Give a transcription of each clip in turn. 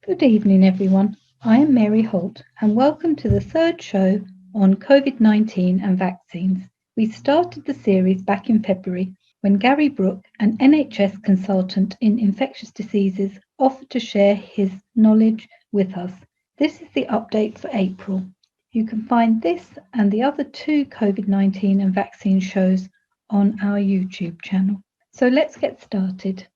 Good evening, everyone. I am Mary Holt, and welcome to the third show on COVID-19 and vaccines. We started the series back in February when Gary Brook, an NHS consultant in infectious diseases, offered to share his knowledge with us. This is the update for April. You can find this and the other two COVID-19 and vaccine shows on our YouTube channel. So let's get started.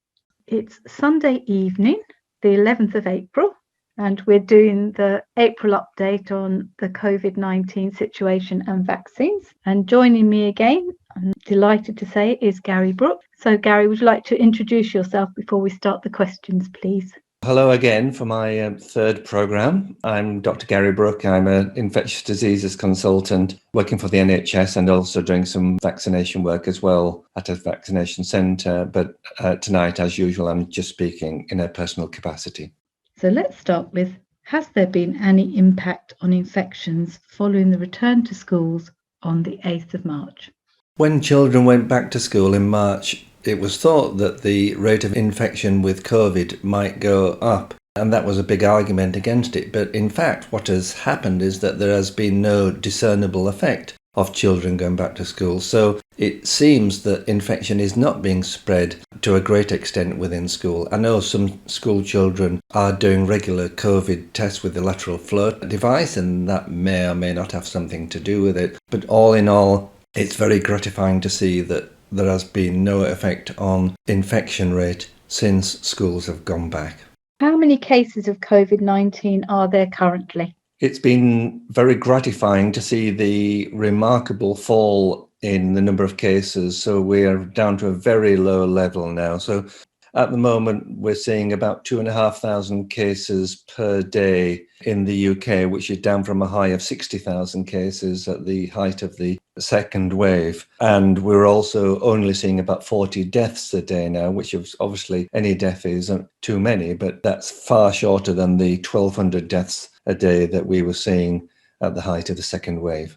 It's Sunday evening, the 11th of April, and we're doing the April update on the COVID-19 situation and vaccines. And joining me again, I'm delighted to say, is Gary Brook. So Gary, would you like to introduce yourself before we start the questions, please? Hello again for my third programme. I'm Dr. Gary Brook. I'm an infectious diseases consultant working for the NHS and also doing some vaccination work as well at a vaccination centre. But tonight, as usual, I'm just speaking in a personal capacity. So let's start with, has there been any impact on infections following the return to schools on the 8th of March? When children went back to school in March, it was thought that the rate of infection with COVID might go up, and that was a big argument against it. But in fact, what has happened is that there has been no discernible effect of children going back to school. So it seems that infection is not being spread to a great extent within school. I know some school children are doing regular COVID tests with the lateral flow device, and that may or may not have something to do with it. But all in all, it's very gratifying to see that there has been no effect on infection rate since schools have gone back. How many cases of COVID-19 are there currently? It's been very gratifying to see the remarkable fall in the number of cases. So we're down to a very low level now. So at the moment, we're seeing about 2,500 cases per day in the UK, which is down from a high of 60,000 cases at the height of the second wave. And we're also only seeing about 40 deaths a day now, which is obviously any death is too many, but that's far shorter than the 1,200 deaths a day that we were seeing at the height of the second wave.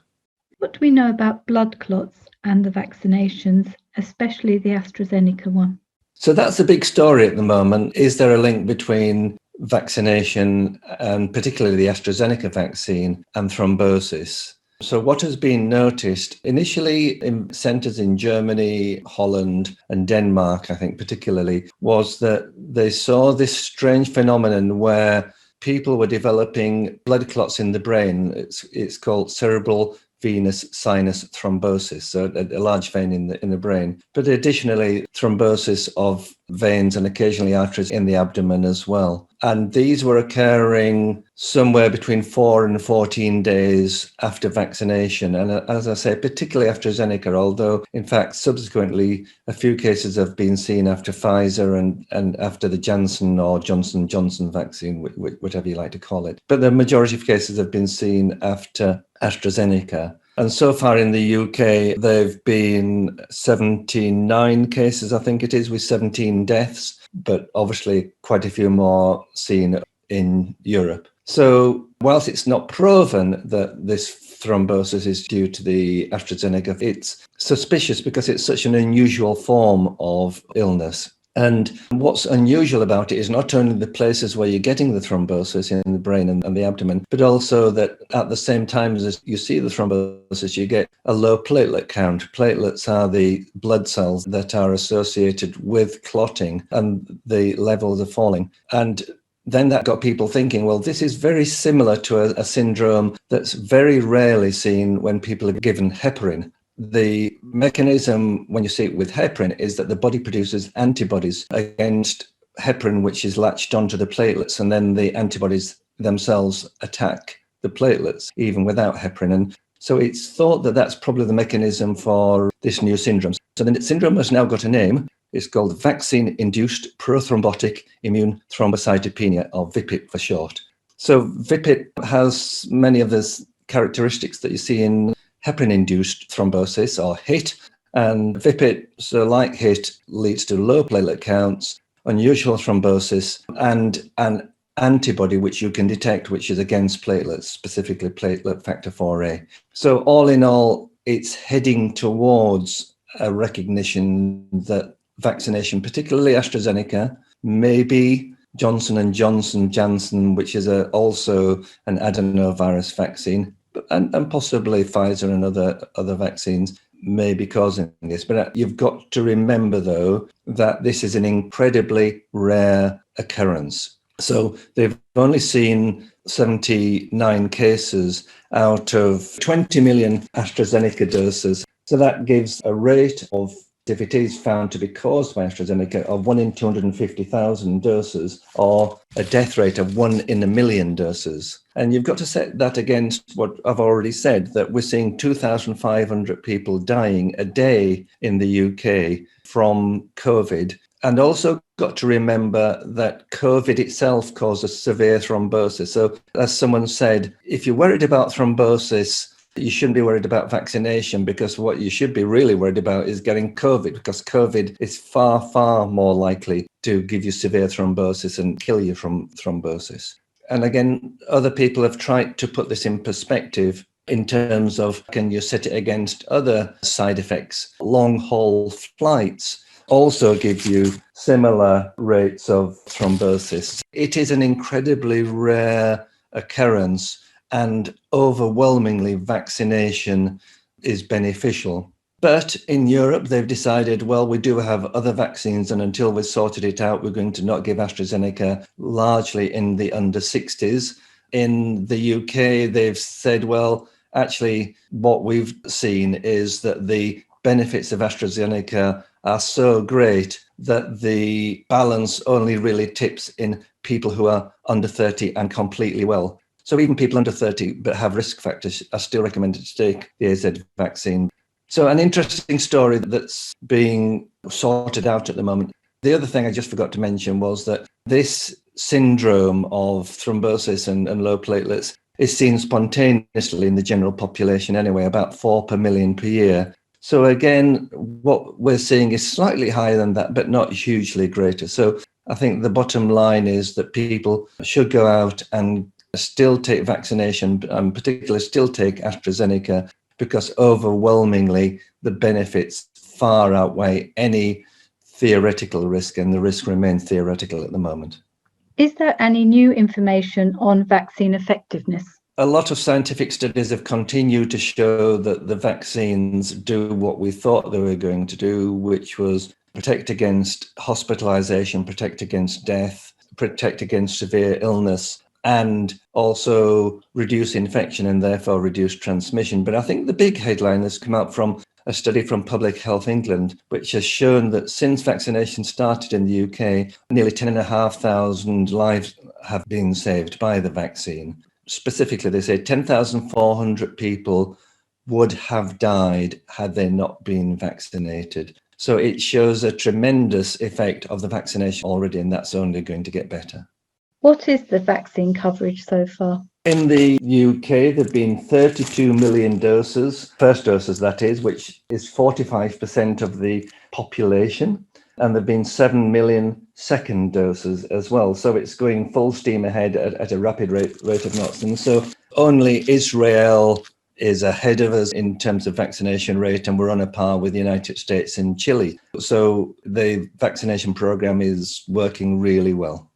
What do we know about blood clots and the vaccinations, especially the AstraZeneca one? So that's a big story at the moment. Is there a link between vaccination and particularly the AstraZeneca vaccine and thrombosis? So what has been noticed initially in centres in Germany, Holland and Denmark, I think particularly, was that they saw this strange phenomenon where people were developing blood clots in the brain. It's called cerebral venous sinus thrombosis, so a large vein in the brain, but additionally thrombosis of veins and occasionally arteries in the abdomen as well. And these were occurring somewhere between 4 and 14 days after vaccination. And as I say, particularly AstraZeneca, although in fact subsequently a few cases have been seen after Pfizer and after the Janssen or Johnson & Johnson vaccine, whatever you like to call it. But the majority of cases have been seen after AstraZeneca. And so far in the UK, there have been 79 cases, I think it is, with 17 deaths, but obviously quite a few more seen in Europe. So whilst it's not proven that this thrombosis is due to the AstraZeneca, it's suspicious because it's such an unusual form of illness. And what's unusual about it is not only the places where you're getting the thrombosis in the brain and the abdomen, but also that at the same time as you see the thrombosis, you get a low platelet count. Platelets are the blood cells that are associated with clotting, and the levels are falling. And then that got people thinking, well, this is very similar to a syndrome that's very rarely seen when people are given heparin. The mechanism, when you see it with heparin, is that the body produces antibodies against heparin, which is latched onto the platelets, and then the antibodies themselves attack the platelets, even without heparin. And so it's thought that that's probably the mechanism for this new syndrome. So the syndrome has now got a name. It's called vaccine-induced prothrombotic immune thrombocytopenia, or VIPIT for short. So VIPIT has many of the characteristics that you see in heparin-induced thrombosis, or HIT, and VIPIT, so like HIT, leads to low platelet counts, unusual thrombosis, and an antibody which you can detect, which is against platelets, specifically platelet factor 4A. So all in all, it's heading towards a recognition that vaccination, particularly AstraZeneca, may be Johnson & Janssen, which is also an adenovirus vaccine, and possibly Pfizer and other vaccines may be causing this. But you've got to remember, though, that this is an incredibly rare occurrence. So they've only seen 79 cases out of 20 million AstraZeneca doses. So that gives a rate of, if it is found to be caused by AstraZeneca, of 1 in 250,000 doses, or a death rate of 1 in a million doses. And you've got to set that against what I've already said, that we're seeing 2,500 people dying a day in the UK from COVID. And also got to remember that COVID itself causes severe thrombosis. So as someone said, if you're worried about thrombosis, you shouldn't be worried about vaccination, because what you should be really worried about is getting COVID, because COVID is far, far more likely to give you severe thrombosis and kill you from thrombosis. And again, other people have tried to put this in perspective in terms of, can you set it against other side effects? Long-haul flights also give you similar rates of thrombosis. It is an incredibly rare occurrence, and overwhelmingly vaccination is beneficial. But in Europe, they've decided, well, we do have other vaccines, and until we've sorted it out, we're going to not give AstraZeneca, largely in the under 60s. In the UK, they've said, well, actually, what we've seen is that the benefits of AstraZeneca are so great that the balance only really tips in people who are under 30 and completely well. So even people under 30 but have risk factors are still recommended to take the AZ vaccine. So an interesting story that's being sorted out at the moment. The other thing I just forgot to mention was that this syndrome of thrombosis and low platelets is seen spontaneously in the general population anyway, about 4 per million per year. So again, what we're seeing is slightly higher than that, but not hugely greater. So I think the bottom line is that people should go out and still take vaccination, and particularly still take AstraZeneca, because overwhelmingly the benefits far outweigh any theoretical risk, and the risk remains theoretical at the moment. Is there any new information on vaccine effectiveness? A lot of scientific studies have continued to show that the vaccines do what we thought they were going to do, which was protect against hospitalization, protect against death, protect against severe illness, and also reduce infection and therefore reduce transmission. But I think the big headline has come out from a study from Public Health England, which has shown that since vaccination started in the UK, nearly 10,500 lives have been saved by the vaccine. Specifically, they say 10,400 people would have died had they not been vaccinated. So it shows a tremendous effect of the vaccination already, and that's only going to get better. What is the vaccine coverage so far? In the UK, there have been 32 million doses, first doses that is, which is 45% of the population. And there have been 7 million second doses as well. So it's going full steam ahead at a rapid rate of knots. And so only Israel is ahead of us in terms of vaccination rate, and we're on a par with the United States and Chile. So the vaccination program is working really well.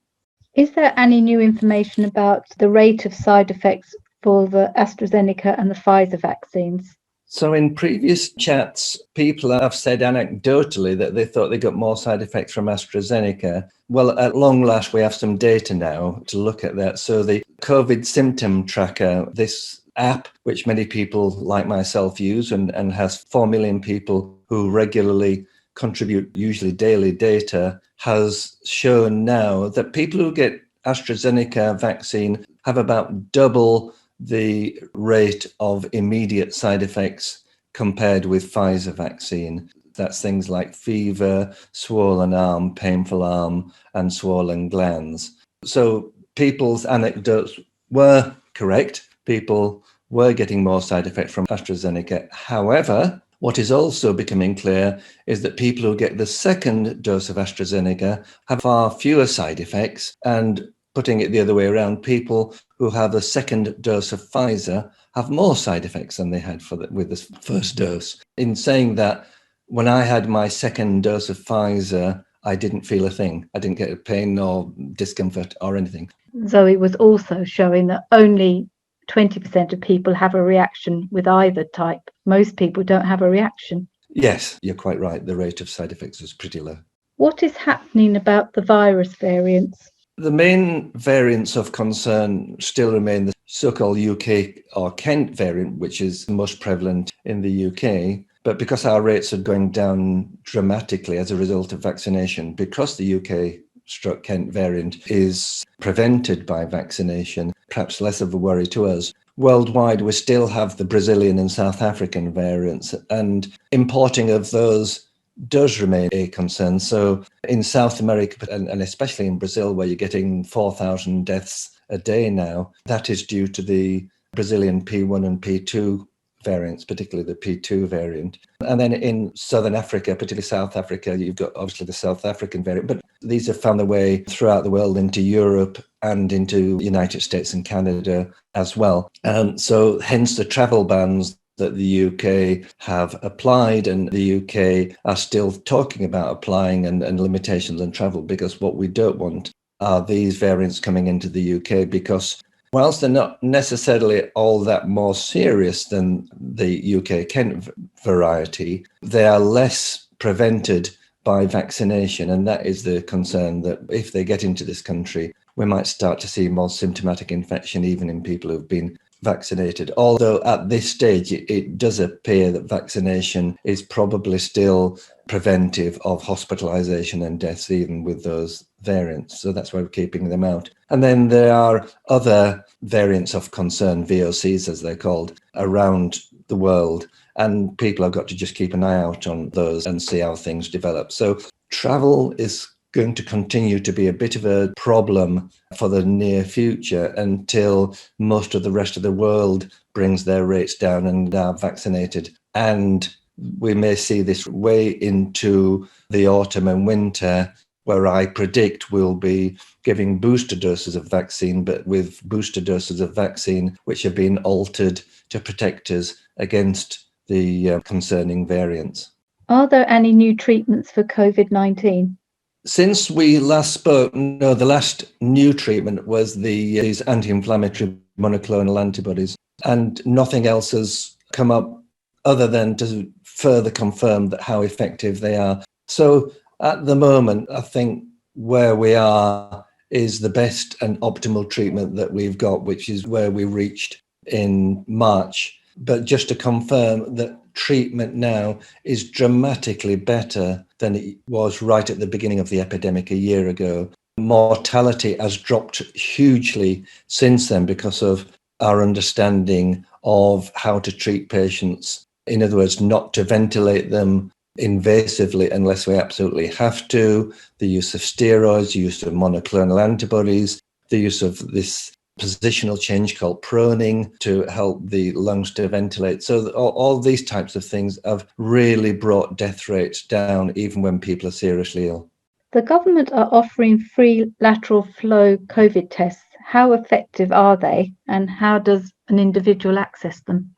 Is there any new information about the rate of side effects for the AstraZeneca and the Pfizer vaccines? So in previous chats, people have said anecdotally that they thought they got more side effects from AstraZeneca. Well, at long last, we have some data now to look at that. So the COVID symptom tracker, this app, which many people like myself use and has 4 million people who regularly contribute, usually daily data, has shown now that people who get AstraZeneca vaccine have about double the rate of immediate side effects compared with Pfizer vaccine. That's things like fever, swollen arm, painful arm, and swollen glands. So people's anecdotes were correct. People were getting more side effects from AstraZeneca. However, what is also becoming clear is that people who get the second dose of AstraZeneca have far fewer side effects, and putting it the other way around, people who have the second dose of Pfizer have more side effects than they had with the first dose. In saying that, when I had my second dose of Pfizer, I didn't feel a thing. I didn't get a pain or discomfort or anything. So it was also showing that only 20% of people have a reaction with either type. Most people don't have a reaction. Yes, you're quite right. The rate of side effects was pretty low. What is happening about the virus variants? The main variants of concern still remain the so-called UK or Kent variant, which is most prevalent in the UK. But because our rates are going down dramatically as a result of vaccination, because the UK/Kent variant is prevented by vaccination, perhaps less of a worry to us. Worldwide, we still have the Brazilian and South African variants, and importing of those does remain a concern. So in South America, and especially in Brazil, where you're getting 4,000 deaths a day now, that is due to the Brazilian P1 and P2 variants, particularly the P2 variant. And then in Southern Africa, particularly South Africa, you've got obviously the South African variant, but these have found their way throughout the world into Europe and into the United States and Canada as well. So hence the travel bans that the UK have applied, and the UK are still talking about applying and limitations on travel, because what we don't want are these variants coming into the UK, because whilst they're not necessarily all that more serious than the UK Kent variety, they are less prevented by vaccination. And that is the concern, that if they get into this country, we might start to see more symptomatic infection even in people who've been vaccinated. Although at this stage, it does appear that vaccination is probably still preventive of hospitalization and deaths, even with those variants. So that's why we're keeping them out. And then there are other variants of concern, VOCs as they're called, around the world. And people have got to just keep an eye out on those and see how things develop. So travel is going to continue to be a bit of a problem for the near future until most of the rest of the world brings their rates down and are vaccinated. And we may see this way into the autumn and winter, where I predict we'll be giving booster doses of vaccine, but with booster doses of vaccine which have been altered to protect us against the concerning variants. Are there any new treatments for COVID-19? Since we last spoke, no, the last new treatment was these anti-inflammatory monoclonal antibodies, and nothing else has come up other than to further confirm that how effective they are. So at the moment, I think where we are is the best and optimal treatment that we've got, which is where we reached in March. But just to confirm that treatment now is dramatically better than it was right at the beginning of the epidemic a year ago. Mortality has dropped hugely since then because of our understanding of how to treat patients. In other words, not to ventilate them invasively unless we absolutely have to, the use of steroids, the use of monoclonal antibodies, the use of this positional change called proning to help the lungs to ventilate. So all these types of things have really brought death rates down, even when people are seriously ill. The government are offering free lateral flow COVID tests. How effective are they, and how does an individual access them?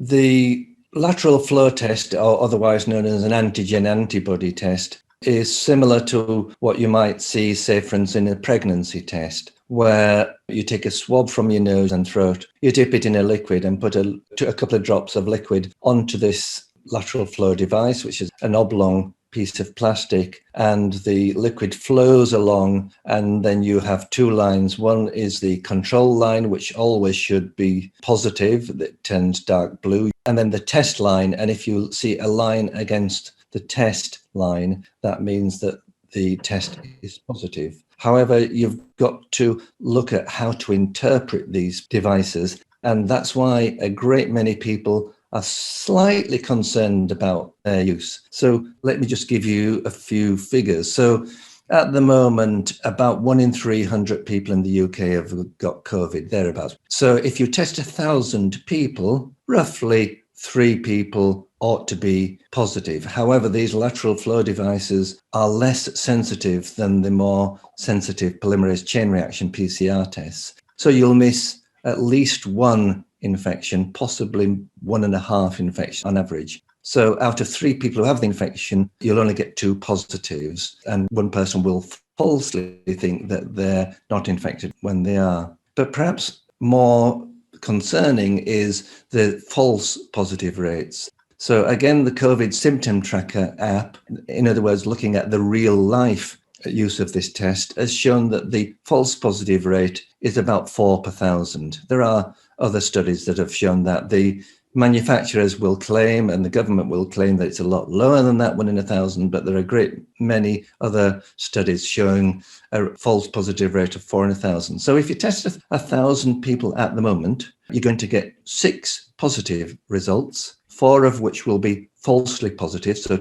The lateral flow test, or otherwise known as an antigen antibody test, is similar to what you might see, say, for instance, in a pregnancy test, where you take a swab from your nose and throat, you dip it in a liquid and put a couple of drops of liquid onto this lateral flow device, which is an oblong piece of plastic, and the liquid flows along, and then you have two lines. One is the control line, which always should be positive, that turns dark blue, and then the test line. And if you see a line against the test line, that means that the test is positive. However, you've got to look at how to interpret these devices, and that's why a great many people are slightly concerned about their use. So let me just give you a few figures. So at the moment, about 1 in 300 people in the UK have got COVID, thereabouts. So if you test 1,000 people, roughly 3 people ought to be positive. However, these lateral flow devices are less sensitive than the more sensitive polymerase chain reaction PCR tests. So you'll miss at least one infection, possibly 1.5 infections on average. So out of 3 people who have the infection, you'll only get 2 positives, and one person will falsely think that they're not infected when they are. But perhaps more concerning is the false positive rates. So again, the COVID symptom tracker app, in other words, looking at the real life use of this test, has shown that the false positive rate is about 4 per 1,000. There are other studies that have shown that. The manufacturers will claim and the government will claim that it's a lot lower than that, 1 in 1,000, but there are a great many other studies showing a false positive rate of 4 in 1,000. So if you test 1,000 people at the moment, you're going to get 6 positive results, 4 of which will be falsely positive. So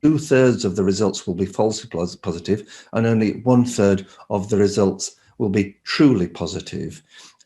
two-thirds of the results will be falsely positive, and only 1/3 of the results will be truly positive.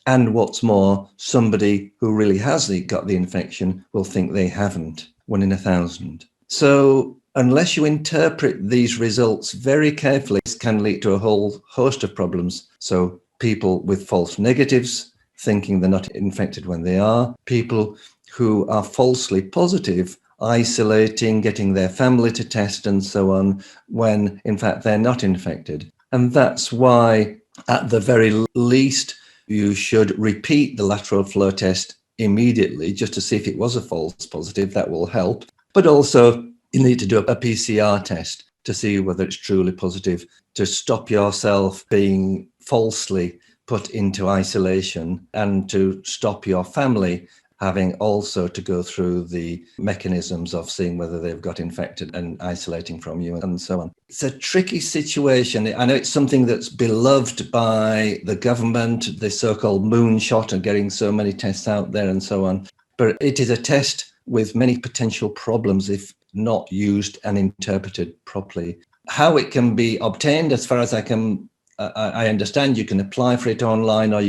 And what's more, somebody who really has got the infection will think they haven't, 1 in 1,000. So unless you interpret these results very carefully, this can lead to a whole host of problems. So people with false negatives, thinking they're not infected when they are, people who are falsely positive, isolating, getting their family to test and so on, when in fact they're not infected. And that's why, at the very least, you should repeat the lateral flow test immediately just to see if it was a false positive. That will help. But also, you need to do a PCR test to see whether it's truly positive, to stop yourself being falsely put into isolation, and to stop your family having also to go through the mechanisms of seeing whether they've got infected and isolating from you and so on. It's a tricky situation. I know it's something that's beloved by the government, the so-called moonshot and getting so many tests out there and so on. But it is a test with many potential problems if not used and interpreted properly. How it can be obtained, as far as I understand, you can apply for it online, or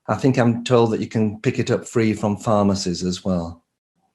I think I'm told that you can pick it up free from pharmacies as well.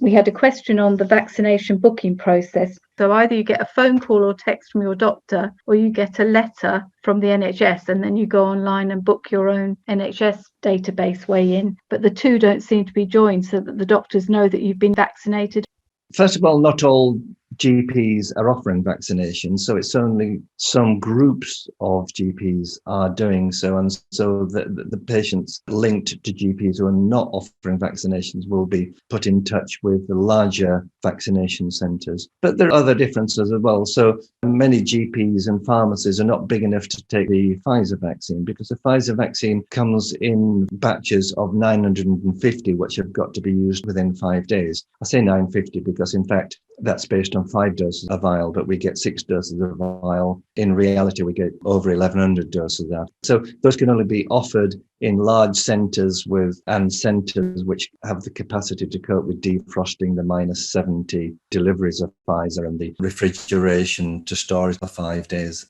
We had a question on the vaccination booking process. So either you get a phone call or text from your doctor, or you get a letter from the NHS, and then you go online and book your own NHS database way in. But the two don't seem to be joined so that the doctors know that you've been vaccinated. First of all, not all GPs are offering vaccinations, so it's only some groups of GPs are doing so, and so the patients linked to GPs who are not offering vaccinations will be put in touch with the larger vaccination centres. But there are other differences as well. So many GPs and pharmacies are not big enough to take the Pfizer vaccine, because the Pfizer vaccine comes in batches of 950, which have got to be used within 5 days. I say 950 because, in fact, that's based on 5 doses a vial, but we get 6 doses a vial. In reality, we get over 1,100 doses of that. So those can only be offered in large centres and centres which have the capacity to cope with defrosting, the -70 deliveries of Pfizer, and the refrigeration to store it for 5 days.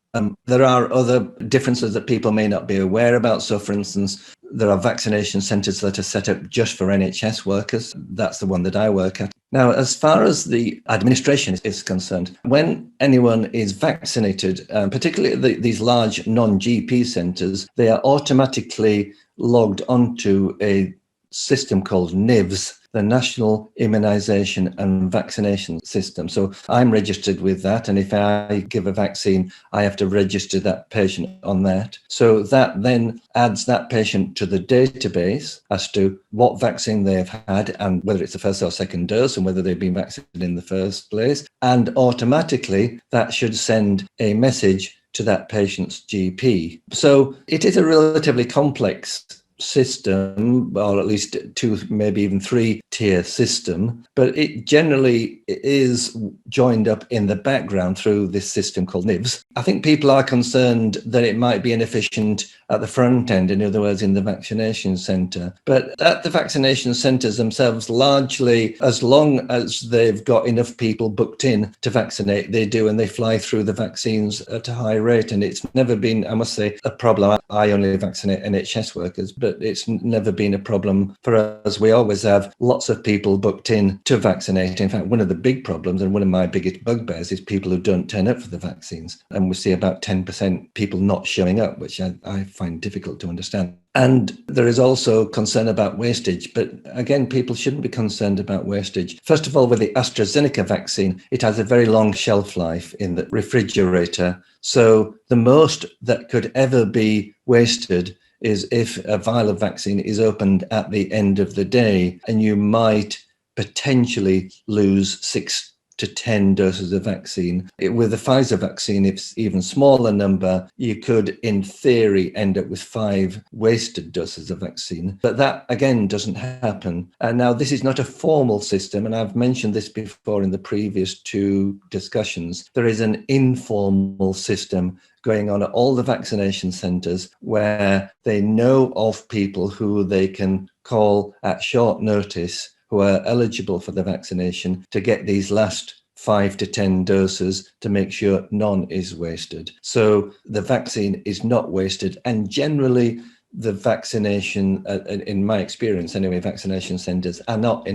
There are other differences that people may not be aware about. So, for instance, there are vaccination centres that are set up just for NHS workers. That's the one that I work at. Now, as far as the administration is concerned, when anyone is vaccinated, particularly these large non-GP centres, they are automatically logged onto a system called NIVS, the National Immunisation and Vaccination System. So I'm registered with that, and if I give a vaccine, I have to register that patient on that. So that then adds that patient to the database as to what vaccine they've had and whether it's the first or second dose and whether they've been vaccinated in the first place. And automatically that should send a message to that patient's GP. So it is a relatively complex system, or at least 2, maybe even 3-tier system, but it generally is joined up in the background through this system called NIVS. I think people are concerned that it might be inefficient at the front end, in other words, in the vaccination centre. But at the vaccination centres themselves, largely, as long as they've got enough people booked in to vaccinate, they do, and they fly through the vaccines at a high rate. And it's never been, I must say, a problem. I only vaccinate NHS workers, but but it's never been a problem for us. We always have lots of people booked in to vaccinate. In fact, one of the big problems and one of my biggest bugbears is people who don't turn up for the vaccines. And we see about 10% people not showing up, which I find difficult to understand. And there is also concern about wastage. But again, people shouldn't be concerned about wastage. First of all, with the AstraZeneca vaccine, it has a very long shelf life in the refrigerator. So the most that could ever be wasted is if a vial of vaccine is opened at the end of the day, and you might potentially lose 6 to 10 doses of vaccine. With the Pfizer vaccine, it's even smaller number. You could, in theory, end up with 5 wasted doses of vaccine. But that, again, doesn't happen. And now, this is not a formal system, and I've mentioned this before in the previous 2 discussions. There is an informal system going on at all the vaccination centres where they know of people who they can call at short notice who are eligible for the vaccination to get these last 5 to 10 doses to make sure none is wasted. So the vaccine is not wasted. And generally, the vaccination, in my experience anyway, vaccination centres are not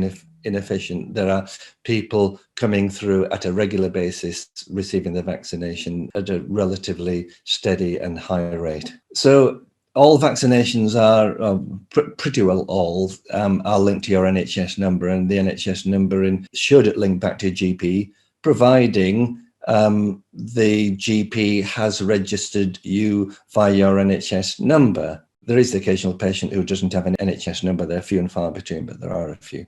inefficient. There are people coming through at a regular basis receiving the vaccination at a relatively steady and high rate. So all vaccinations are pretty well all are linked to your NHS number, and the NHS number should link back to GP, providing the GP has registered you via your NHS number. There is the occasional patient who doesn't have an NHS number. They're few and far between, but there are a few.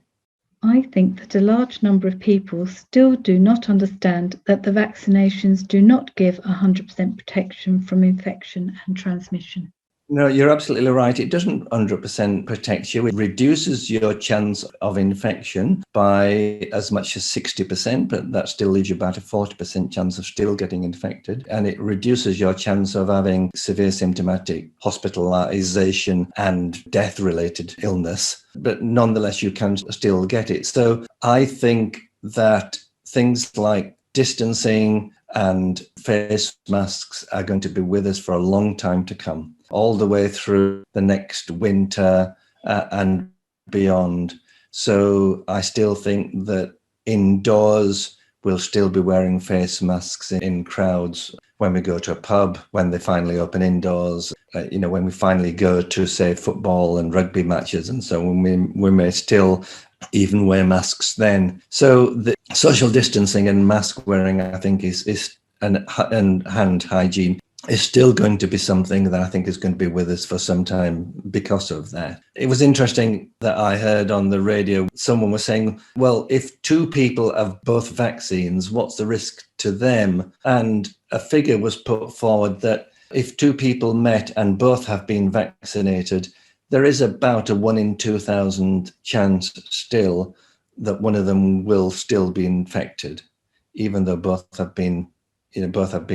I think that a large number of people still do not understand that the vaccinations do not give 100% protection from infection and transmission. No, you're absolutely right. It doesn't 100% protect you. It reduces your chance of infection by as much as 60%, but that still leaves you about a 40% chance of still getting infected. And it reduces your chance of having severe symptomatic hospitalization and death-related illness. But nonetheless, you can still get it. So I think that things like distancing and face masks are going to be with us for a long time to come, all the way through the next winter and beyond. So I still think that indoors we'll still be wearing face masks in crowds when we go to a pub, when they finally open indoors, when we finally go to, say, football and rugby matches and so on, we may still even wear masks then. So the social distancing and mask wearing, I think, and hand hygiene is still going to be something that I think is going to be with us for some time because of that. It was interesting that I heard on the radio, someone was saying, well, if 2 people have both vaccines, what's the risk to them? And a figure was put forward that if 2 people met and both have been vaccinated, there is about a 1 in 2,000 chance still that one of them will still be infected, even though both have been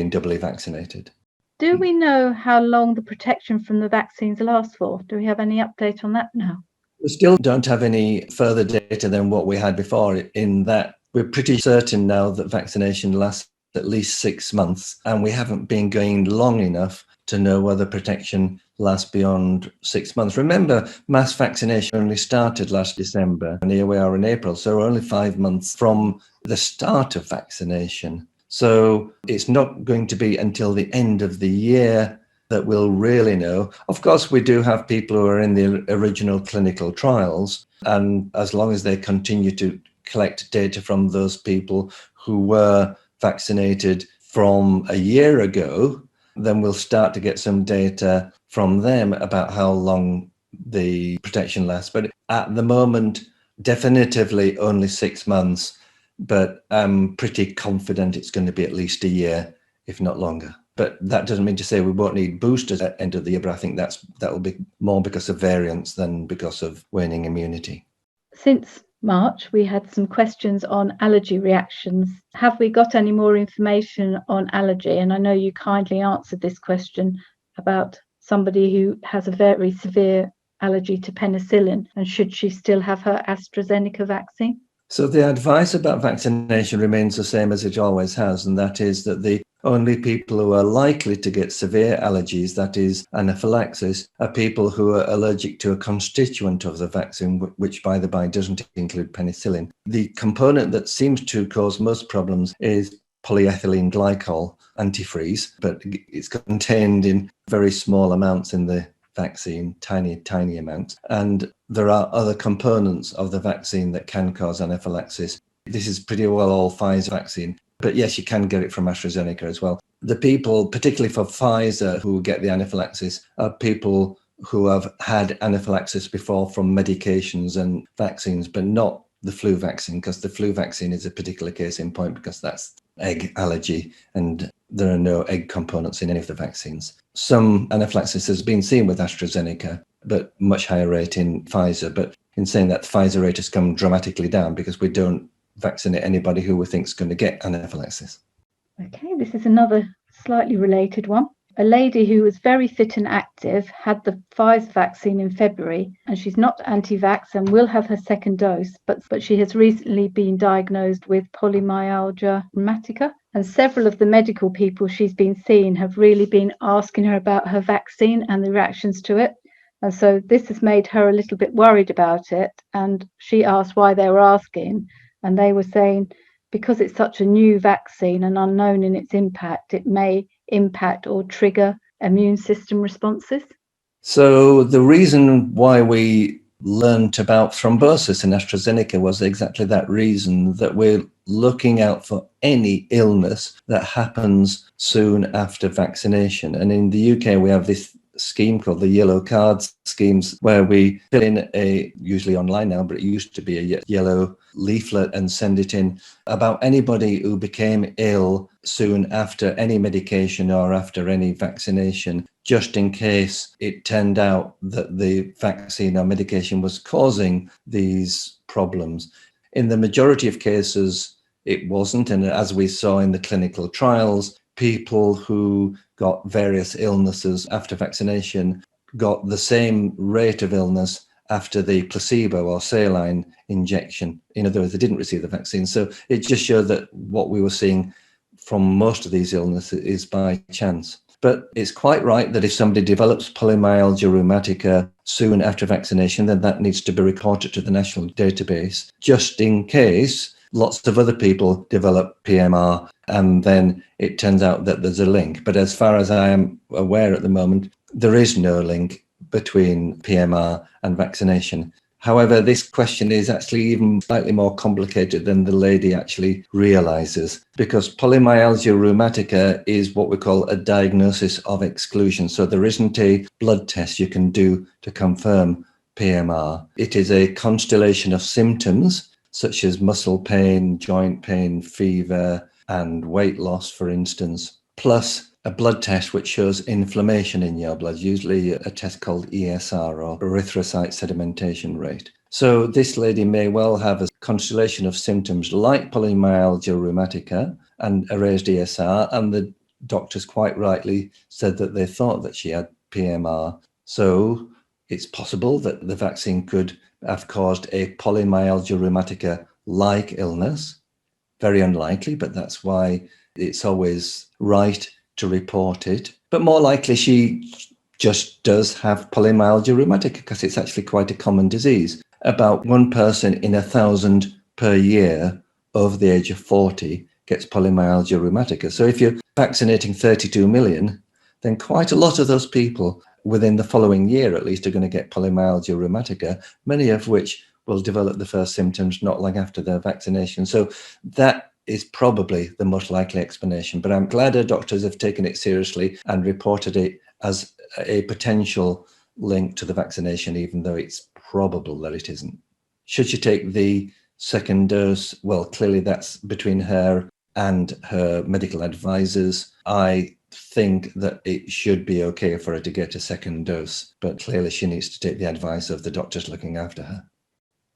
doubly vaccinated. Do we know how long the protection from the vaccines lasts for? Do we have any update on that now? We still don't have any further data than what we had before, in that we're pretty certain now that vaccination lasts at least 6 months, and we haven't been going long enough to know whether protection lasts beyond 6 months. Remember, mass vaccination only started last December, and here we are in April, so we're only 5 months from the start of vaccination. So it's not going to be until the end of the year that we'll really know. Of course, we do have people who are in the original clinical trials, and as long as they continue to collect data from those people who were vaccinated from a year ago, then we'll start to get some data from them about how long the protection lasts. But at the moment, definitively only 6 months. But I'm pretty confident it's going to be at least a year, if not longer. But that doesn't mean to say we won't need boosters at the end of the year, but I think that will be more because of variants than because of waning immunity. Since March, we had some questions on allergy reactions. Have we got any more information on allergy? And I know you kindly answered this question about somebody who has a very severe allergy to penicillin, and should she still have her AstraZeneca vaccine? So the advice about vaccination remains the same as it always has, and that is that the Only people who are likely to get severe allergies, that is anaphylaxis, are people who are allergic to a constituent of the vaccine, which by the by doesn't include penicillin. The component that seems to cause most problems is polyethylene glycol antifreeze, but it's contained in very small amounts in the vaccine, tiny amounts. And there are other components of the vaccine that can cause anaphylaxis. This is pretty well all Pfizer vaccine. But yes, you can get it from AstraZeneca as well. The people, particularly for Pfizer, who get the anaphylaxis are people who have had anaphylaxis before from medications and vaccines, but not the flu vaccine, because the flu vaccine is a particular case in point because that's egg allergy and there are no egg components in any of the vaccines. Some anaphylaxis has been seen with AstraZeneca, but much higher rate in Pfizer. But in saying that, the Pfizer rate has come dramatically down because we don't vaccinate anybody who we think is going to get anaphylaxis. Okay, this is another slightly related one. A lady who was very fit and active had the Pfizer vaccine in February, and she's not anti-vax and will have her second dose, but she has recently been diagnosed with polymyalgia rheumatica, and several of the medical people she's been seeing have really been asking her about her vaccine and the reactions to it. And so this has made her a little bit worried about it, and she asked why they were asking, and they were saying because it's such a new vaccine and unknown in its impact, it may impact or trigger immune system responses. So the reason why we learned about thrombosis in AstraZeneca was exactly that reason, that we're looking out for any illness that happens soon after vaccination. And in the UK, we have this scheme called the yellow cards schemes, where we fill in usually online now, but it used to be a yellow leaflet and send it in about anybody who became ill soon after any medication or after any vaccination, just in case it turned out that the vaccine or medication was causing these problems. In the majority of cases, it wasn't. And as we saw in the clinical trials, people who got various illnesses after vaccination got the same rate of illness after the placebo or saline injection. In other words, they didn't receive the vaccine. So it just showed that what we were seeing from most of these illnesses is by chance. But it's quite right that if somebody develops polymyalgia rheumatica soon after vaccination, then that needs to be reported to the national database, just in case lots of other people develop PMR and then it turns out that there's a link. But as far as I am aware at the moment, there is no link between PMR and vaccination. However, this question is actually even slightly more complicated than the lady actually realizes, because polymyalgia rheumatica is what we call a diagnosis of exclusion. So there isn't a blood test you can do to confirm PMR. It is a constellation of symptoms such as muscle pain, joint pain, fever, and weight loss, for instance, plus a blood test which shows inflammation in your blood, usually a test called ESR, or erythrocyte sedimentation rate. So this lady may well have a constellation of symptoms like polymyalgia rheumatica and a raised ESR, and the doctors quite rightly said that they thought that she had PMR. So it's possible that the vaccine could have caused a polymyalgia rheumatica-like illness. Very unlikely, but that's why it's always right to report it. But more likely she just does have polymyalgia rheumatica because it's actually quite a common disease. About 1 person in 1,000 per year over the age of 40 gets polymyalgia rheumatica. So if you're vaccinating 32 million, then quite a lot of those people within the following year at least are going to get polymyalgia rheumatica, many of which will develop the first symptoms not long after their vaccination. So that is probably the most likely explanation. But I'm glad our doctors have taken it seriously and reported it as a potential link to the vaccination, even though it's probable that it isn't. Should she take the second dose? Well, clearly that's between her and her medical advisors. I think that it should be okay for her to get a second dose, but clearly she needs to take the advice of the doctors looking after her.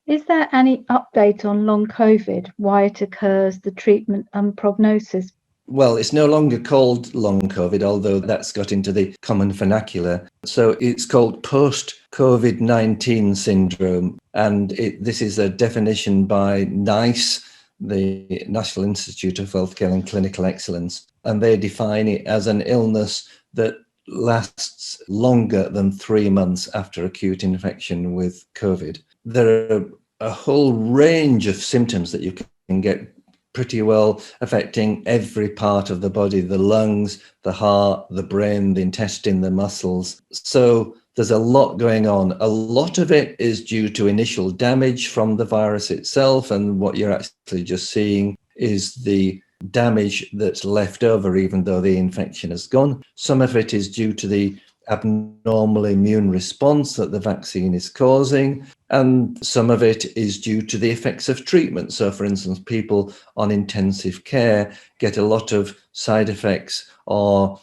Is there any update on long COVID, why it occurs, the treatment and prognosis? Well, it's no longer called long COVID, although that's got into the common vernacular. So it's called post-COVID-19 syndrome. And this is a definition by NICE, the National Institute of Healthcare and Clinical Excellence, and they define it as an illness that lasts longer than 3 months after acute infection with COVID. There are a whole range of symptoms that you can get pretty well affecting every part of the body, the lungs, the heart, the brain, the intestine, the muscles. So there's a lot going on. A lot of it is due to initial damage from the virus itself, and what you're actually just seeing is the damage that's left over even though the infection has gone. Some of it is due to the abnormal immune response that the vaccine is causing, and some of it is due to the effects of treatment. So, for instance, people on intensive care get a lot of side effects or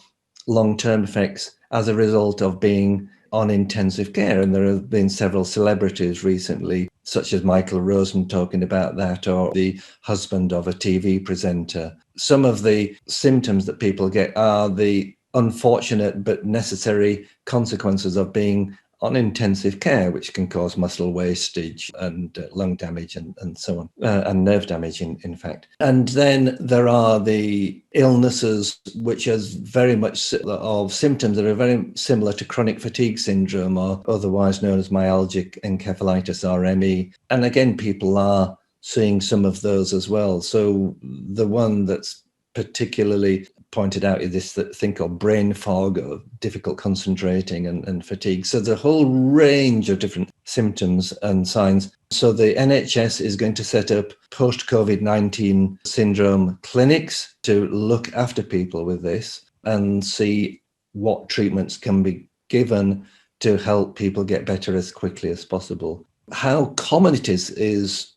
long-term effects as a result of being on intensive care. And there have been several celebrities recently, such as Michael Rosen talking about that, or the husband of a TV presenter. Some of the symptoms that people get are the unfortunate but necessary consequences of being on intensive care, which can cause muscle wastage and lung damage and so on, and nerve damage, in fact. And then there are the illnesses which are very much of symptoms that are very similar to chronic fatigue syndrome, or otherwise known as myalgic encephalitis, or ME. And again, people are seeing some of those as well. So the one that's particularly pointed out is this thing called brain fog, or difficult concentrating and fatigue. So there's a whole range of different symptoms and signs. So the NHS is going to set up post-COVID-19 syndrome clinics to look after people with this and see what treatments can be given to help people get better as quickly as possible. How common it is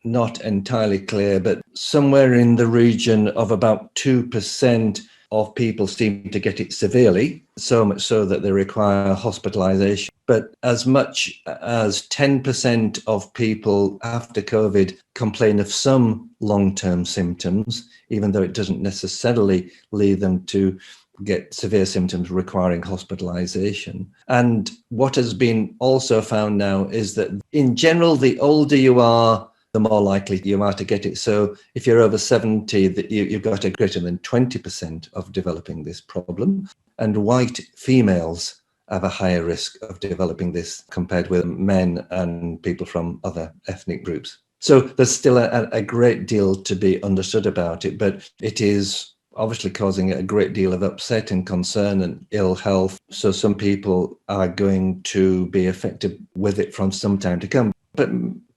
not entirely clear, but somewhere in the region of about 2% of people seem to get it severely, so much so that they require hospitalization. But as much as 10% of people after COVID complain of some long-term symptoms, even though it doesn't necessarily lead them to get severe symptoms requiring hospitalization. And what has been also found now is that in general, the older you are, the more likely you are to get it. So if you're over 70, you've got a greater than 20% of developing this problem. And white females have a higher risk of developing this compared with men and people from other ethnic groups. So there's still a great deal to be understood about it, but it is obviously causing a great deal of upset and concern and ill health. So some people are going to be affected with it from some time to come. But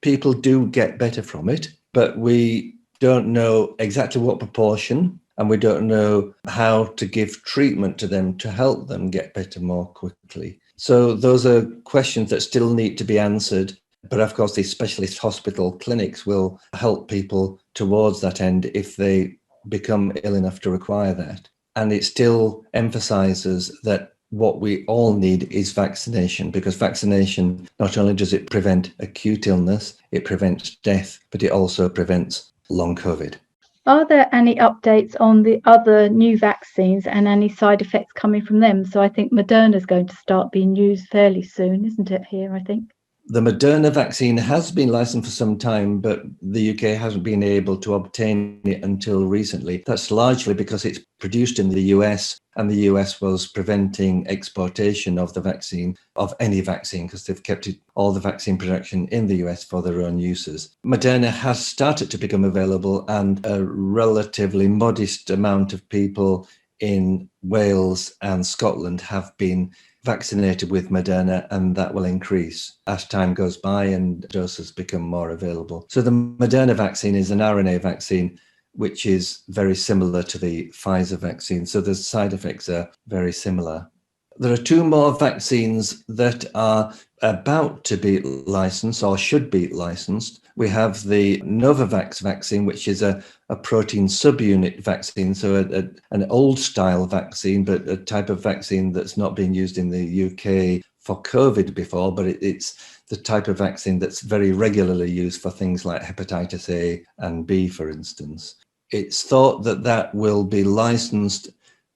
people do get better from it, but we don't know exactly what proportion, and we don't know how to give treatment to them to help them get better more quickly. So those are questions that still need to be answered. But of course, these specialist hospital clinics will help people towards that end if they become ill enough to require that. And it still emphasizes that what we all need is vaccination, because vaccination, not only does it prevent acute illness, it prevents death, but it also prevents long COVID. Are there any updates on the other new vaccines and any side effects coming from them? So I think Moderna is going to start being used fairly soon, isn't it, here, I think? The Moderna vaccine has been licensed for some time, but the UK hasn't been able to obtain it until recently. That's largely because it's produced in the US, and the US was preventing exportation of the vaccine, of any vaccine, because they've kept all the vaccine production in the US for their own uses. Moderna has started to become available, and a relatively modest amount of people in Wales and Scotland have been vaccinated with Moderna, and that will increase as time goes by and doses become more available. So the Moderna vaccine is an RNA vaccine, which is very similar to the Pfizer vaccine. So the side effects are very similar. There are two more vaccines that are about to be licensed or should be licensed. We have the Novavax vaccine, which is a protein subunit vaccine, so an old style vaccine, but a type of vaccine that's not been used in the UK for COVID before, but it's the type of vaccine that's very regularly used for things like hepatitis A and B, for instance. It's thought that that will be licensed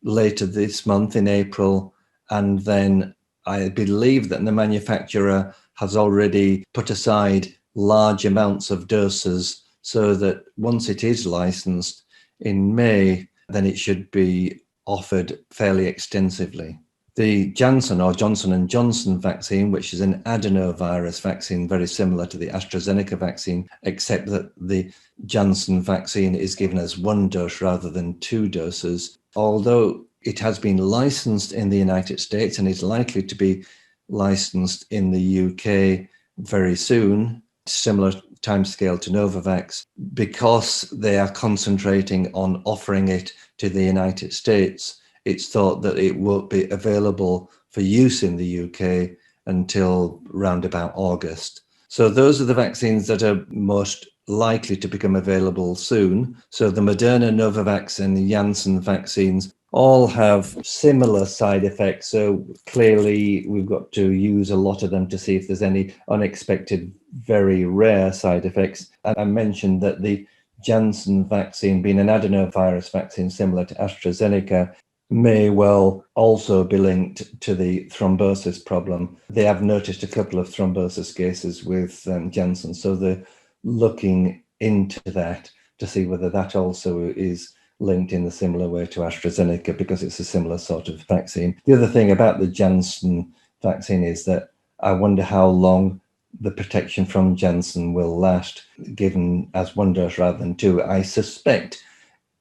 later this month in April, and then I believe that the manufacturer has already put aside large amounts of doses so that once it is licensed in May, then it should be offered fairly extensively. The Janssen or Johnson & Johnson vaccine, which is an adenovirus vaccine very similar to the AstraZeneca vaccine, except that the Janssen vaccine is given as one dose rather than 2 doses. Although it has been licensed in the United States and is likely to be licensed in the UK very soon, similar timescale to Novavax, because they are concentrating on offering it to the United States, it's thought that it won't be available for use in the UK until round about August. So those are the vaccines that are most likely to become available soon. So the Moderna, Novavax and the Janssen vaccines all have similar side effects. So clearly we've got to use a lot of them to see if there's any unexpected, very rare side effects. And I mentioned that the Janssen vaccine, being an adenovirus vaccine similar to AstraZeneca, may well also be linked to the thrombosis problem. They have noticed a couple of thrombosis cases with Janssen, so they're looking into that to see whether that also is linked in a similar way to AstraZeneca, because it's a similar sort of vaccine. The other thing about the Janssen vaccine is that I wonder how long the protection from Janssen will last, given as 1 dose rather than 2. I suspect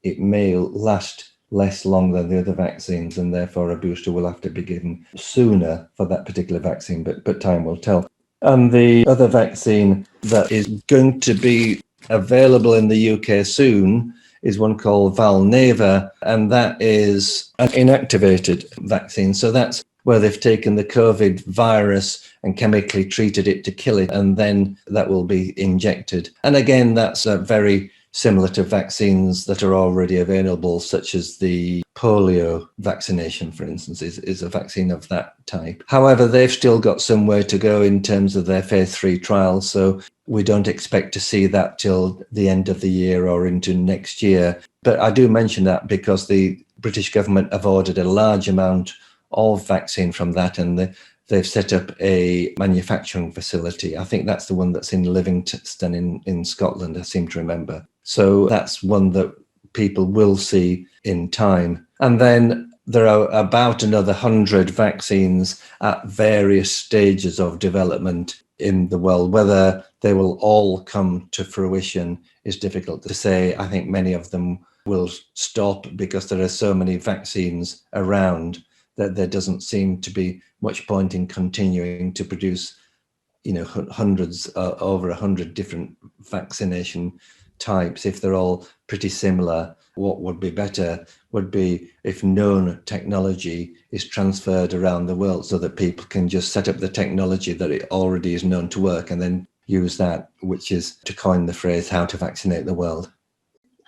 it may last less long than the other vaccines, and therefore a booster will have to be given sooner for that particular vaccine, but time will tell. And the other vaccine that is going to be available in the UK soon is one called Valneva, and that is an inactivated vaccine. So that's where they've taken the COVID virus and chemically treated it to kill it, and then that will be injected. And again, that's very similar to vaccines that are already available, such as the polio vaccination, for instance, is a vaccine of that type. However, they've still got some way to go in terms of their phase 3 trials, so we don't expect to see that till the end of the year or into next year. But I do mention that because the British government have ordered a large amount of vaccine from that, and they've set up a manufacturing facility. I think that's the one that's in Livingston in Scotland, I seem to remember. So that's one that people will see in time. And then there are about another 100 vaccines at various stages of development in the world. Whether they will all come to fruition is difficult to say. I think many of them will stop because there are so many vaccines around that there doesn't seem to be much point in continuing to produce, hundreds, over 100 different vaccination types. If they're all pretty similar, what would be better would be if known technology is transferred around the world so that people can just set up the technology that it already is known to work and then use that, which is, to coin the phrase, how to vaccinate the world.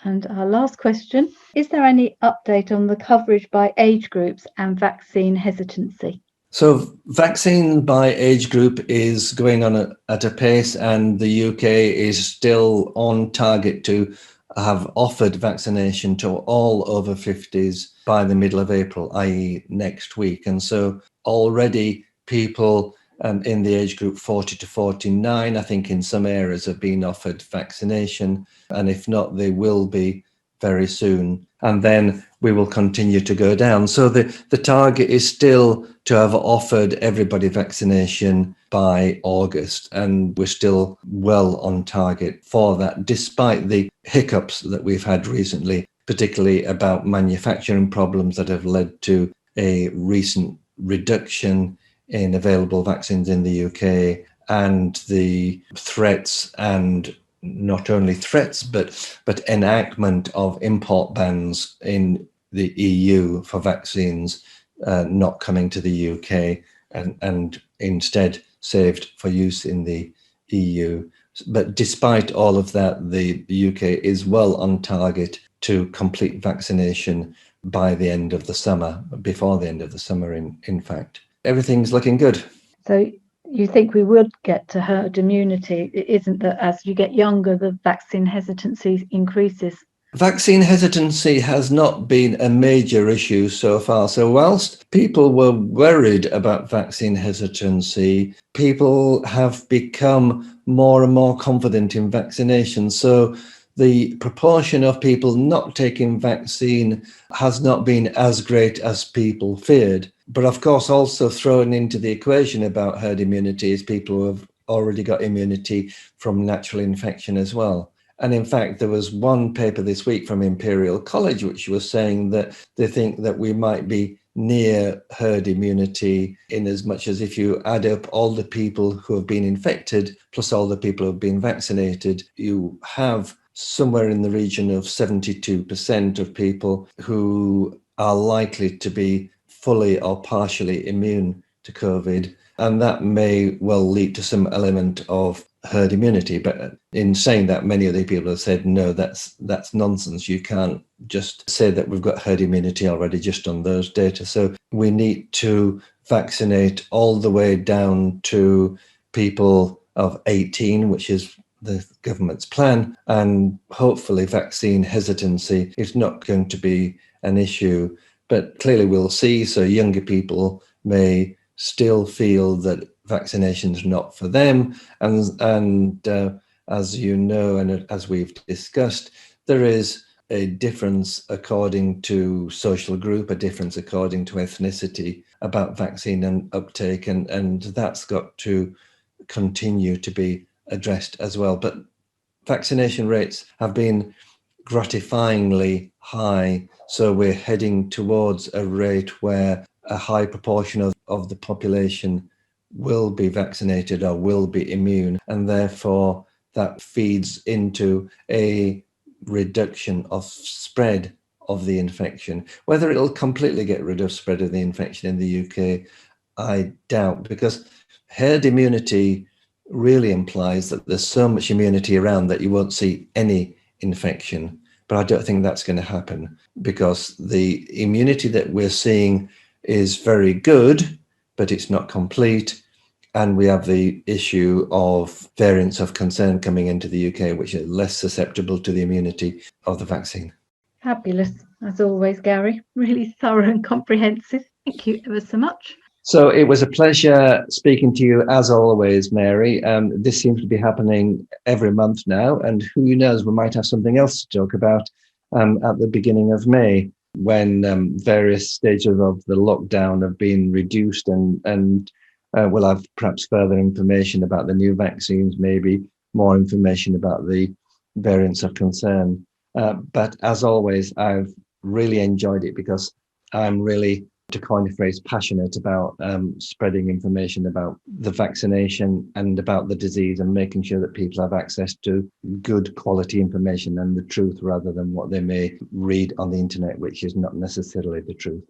And our last question, is there any update on the coverage by age groups and vaccine hesitancy? So vaccine by age group is going on at a pace, and the UK is still on target to have offered vaccination to all over 50s by the middle of April, i.e. next week. And so already people in the age group 40 to 49, I think in some areas have been offered vaccination. And if not, they will be very soon. And then we will continue to go down. So the target is still to have offered everybody vaccination by August. And we're still well on target for that, despite the hiccups that we've had recently, particularly about manufacturing problems that have led to a recent reduction in available vaccines in the UK, and the threats, and not only threats, but enactment of import bans in the EU for vaccines not coming to the UK and instead saved for use in the EU. But despite all of that, the UK is well on target to complete vaccination by the end of the summer, before the end of the summer, in fact. Everything's looking good. So you think we would get to herd immunity? It isn't that as you get younger, the vaccine hesitancy increases? Vaccine hesitancy has not been a major issue so far. So whilst people were worried about vaccine hesitancy, people have become more and more confident in vaccination. So the proportion of people not taking vaccine has not been as great as people feared. But of course, also thrown into the equation about herd immunity is people who have already got immunity from natural infection as well. And in fact, there was one paper this week from Imperial College which was saying that they think that we might be near herd immunity, in as much as if you add up all the people who have been infected plus all the people who have been vaccinated, you have somewhere in the region of 72% of people who are likely to be fully or partially immune to COVID. And that may well lead to some element of herd immunity. But in saying that, many of the people have said, no, that's nonsense. You can't just say that we've got herd immunity already just on those data. So we need to vaccinate all the way down to people of 18, which is the government's plan. And hopefully vaccine hesitancy is not going to be an issue. But clearly we'll see. So younger people may still feel that vaccination's not for them. And as you know, and as we've discussed, there is a difference according to social group, a difference according to ethnicity about vaccine and uptake. And that's got to continue to be addressed as well. But vaccination rates have been gratifyingly high. So we're heading towards a rate where a high proportion of the population will be vaccinated or will be immune. And therefore, that feeds into a reduction of spread of the infection. Whether it'll completely get rid of spread of the infection in the UK, I doubt, because herd immunity really implies that there's so much immunity around that you won't see any infection. But I don't think that's going to happen, because the immunity that we're seeing is very good, but it's not complete. And we have the issue of variants of concern coming into the UK, which are less susceptible to the immunity of the vaccine. Fabulous, as always, Gary. Really thorough and comprehensive. Thank you ever so much. So it was a pleasure speaking to you as always, Mary. This seems to be happening every month now, and who knows, we might have something else to talk about at the beginning of May, when various stages of the lockdown have been reduced, and we'll have perhaps further information about the new vaccines, maybe more information about the variants of concern. But as always, I've really enjoyed it, because I'm really, to coin a phrase, passionate about spreading information about the vaccination and about the disease, and making sure that people have access to good quality information and the truth, rather than what they may read on the internet, which is not necessarily the truth.